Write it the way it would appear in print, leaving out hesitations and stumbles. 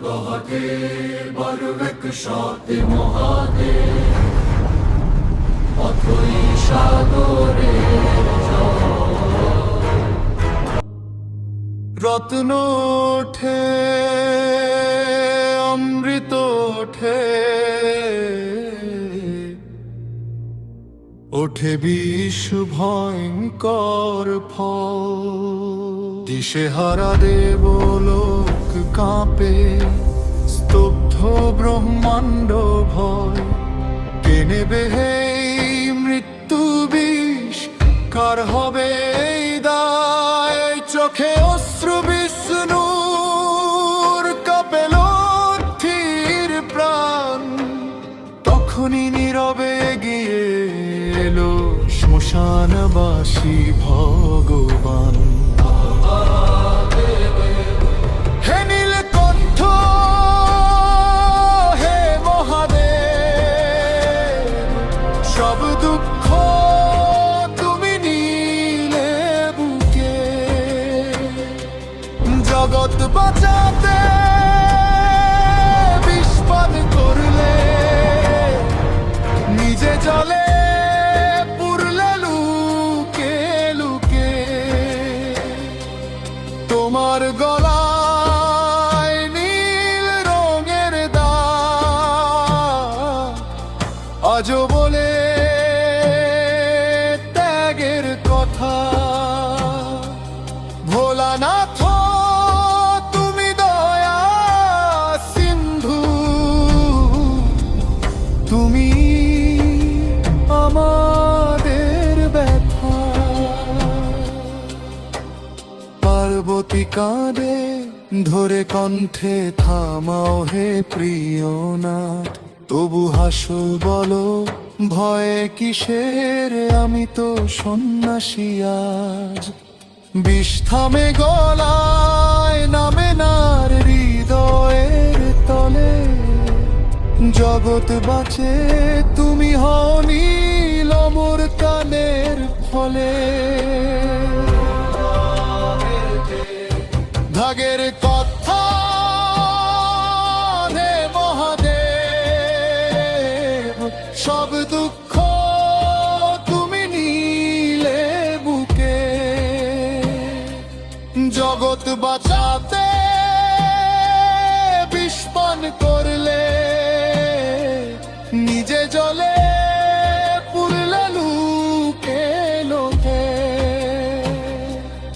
বহতে বরবেক শক্তি মহাদেব অথই সাগরে রত্ন ওঠে অমৃত ওঠে ওঠে বিষ ভয়ঙ্কর ফল দিশেহারা দেবলোক কাঁপে স্তব্ধ ব্রহ্মাণ্ড ভয় কে নেবে এই মৃত্যু বিষ কার হবে এই দায় চোখে অশ্রু বিষ্ণুর কাঁপেল ধীর প্রাণ তখনই নীরবে এগিয়ে এলো শ্মশানবাসী ভগবান হে নীলকণ্ঠ হে মহাদেব সব দুঃখ তুমি নিলে বুকে জগৎ বাঁচাতে বিস্পাদ করলে নিজে জলে পুরলে লুকে লুকে তোমার গলায় নীল রঙের দাগ আজও বলে ত্যাগের কথা ভোলানাথ তুমি দয়া সিন্ধু তুমি আমাদের ব্যথা পার্বতী কাঁদে ধরে কণ্ঠে থামাও হে প্রিয়নাথ তবু হাসো বলো ভয়ে কিসের আমি তো সন্ন্যাসী আজ বিষ থামে গলায় নামে নার হৃদয়ের তলে জগৎ বাঁচে তুমি হও নীল অমর কালের ফলে ভাগের কথা হে মহাদেব সব দুঃখ তুমি নিলে বুকে জগৎ বাঁচাতে বিষ পান করলে